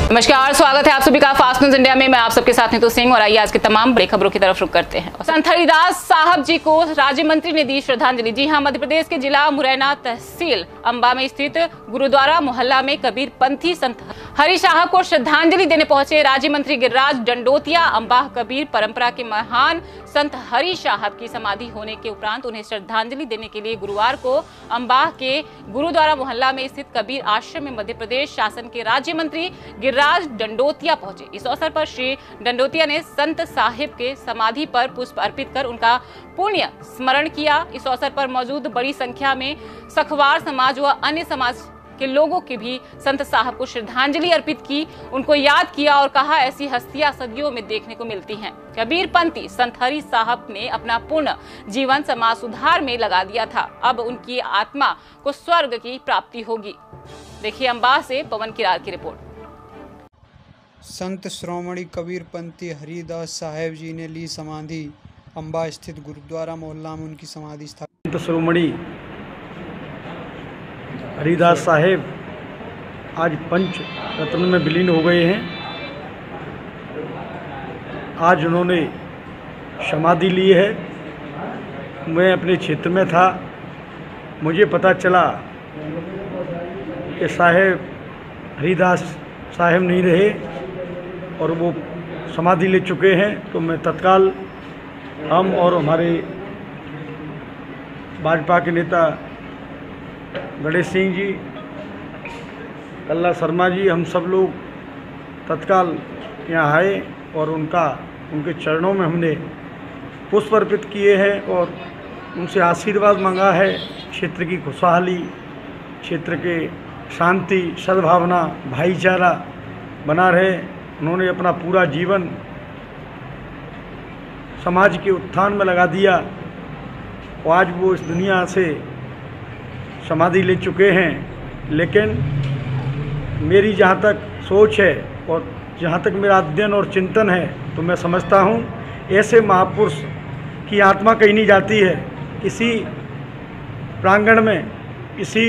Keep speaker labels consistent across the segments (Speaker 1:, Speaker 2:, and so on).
Speaker 1: नमस्कार, स्वागत है आप सभी का फास्ट न्यूज इंडिया में। मैं आप सबके साथ नीतू सिंह और आइए आज की तमाम बड़ी खबरों की तरफ रुख करते हैं। संत हरिदास साहब जी को राज्य मंत्री ने दी श्रद्धांजलि। जी हां, मध्य प्रदेश के जिला मुरैना तहसील अंबा में स्थित गुरुद्वारा मोहल्ला में कबीर पंथी संत हरि साहब को श्रद्धांजलि देने पहुंचे राज्य मंत्री गिरिराज दंडोतिया। अंबा कबीर परंपरा के महान संत हरि साहब की समाधि होने के उपरांत उन्हें श्रद्धांजलि देने के लिए गुरुवार को अंबा के गुरुद्वारा मोहल्ला में स्थित कबीर आश्रम में मध्य प्रदेश शासन के राज्य मंत्री गिरिराज दंडोतिया पहुंचे। इस अवसर पर श्री दंडोतिया ने संत साहिब के समाधि पर पुष्प अर्पित कर उनका पुण्य स्मरण किया। इस अवसर पर मौजूद बड़ी संख्या में सखवार समाज व अन्य समाज के लोगों की भी संत साहब को श्रद्धांजलि अर्पित की, उनको याद किया और कहा ऐसी हस्तियां सदियों में देखने को मिलती हैं। कबीर पंथी संत हरि साहब ने अपना पूर्ण जीवन समाज सुधार में लगा दिया था। अब उनकी आत्मा को स्वर्ग की प्राप्ति होगी। देखिए अंबा से पवन किरार की रिपोर्ट।
Speaker 2: संत श्रोमणी कबीर पंथी हरिदास साहेब जी ने ली समाधि। अंबा स्थित गुरुद्वारा मोहल्ला में उनकी समाधि स्थापित।
Speaker 3: संत श्रोमणी हरिदास साहेब आज पंच रत्न में विलीन हो गए हैं। आज उन्होंने समाधि ली है। मैं अपने क्षेत्र में था, मुझे पता चला कि साहेब हरिदास साहेब नहीं रहे और वो समाधि ले चुके हैं। तो मैं तत्काल हम और हमारे भाजपा के नेता गणेश सिंह जी, कल्ला शर्मा जी, हम सब लोग तत्काल यहाँ आए और उनके चरणों में हमने पुष्प अर्पित किए हैं और उनसे आशीर्वाद मांगा है। क्षेत्र की खुशहाली, क्षेत्र के शांति, सद्भावना, भाईचारा बना रहे। उन्होंने अपना पूरा जीवन समाज के उत्थान में लगा दिया और आज वो इस दुनिया से समाधि ले चुके हैं। लेकिन मेरी जहाँ तक सोच है और जहाँ तक मेरा अध्ययन और चिंतन है, तो मैं समझता हूँ ऐसे महापुरुष की आत्मा कहीं नहीं जाती है। किसी प्रांगण में, किसी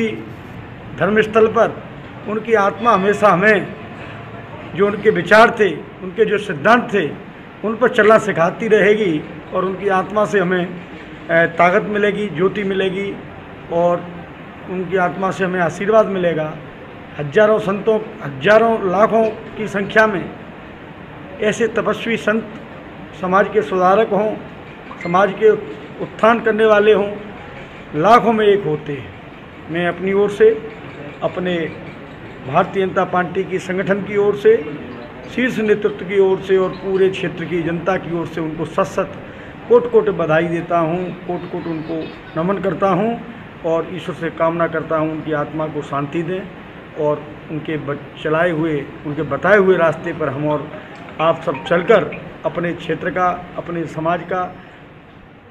Speaker 3: धर्मस्थल पर उनकी आत्मा हमेशा हमें जो उनके विचार थे, उनके जो सिद्धांत थे, उन पर चलना सिखाती रहेगी और उनकी आत्मा से हमें ताकत मिलेगी, ज्योति मिलेगी और उनकी आत्मा से हमें आशीर्वाद मिलेगा। हजारों संतों, हजारों लाखों की संख्या में ऐसे तपस्वी संत समाज के सुधारक हों, समाज के उत्थान करने वाले हों, लाखों में एक होते हैं। मैं अपनी ओर से, अपने भारतीय जनता पार्टी की संगठन की ओर से, शीर्ष नेतृत्व की ओर से और पूरे क्षेत्र की जनता की ओर से उनको सत कोट कोट बधाई देता हूँ, कोट कोट उनको नमन करता हूँ और ईश्वर से कामना करता हूँ उनकी आत्मा को शांति दें और उनके चलाए हुए, उनके बताए हुए रास्ते पर हम और आप सब चलकर अपने क्षेत्र का, अपने समाज का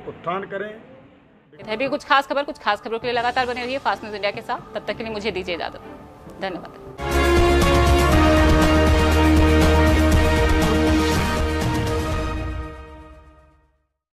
Speaker 3: उत्थान करें।
Speaker 1: भी कुछ खास खबरों के लिए लगातार बने रहिए फास्ट न्यूज इंडिया के साथ। तब तक के लिए मुझे दीजिए इजाजत। धन्यवाद।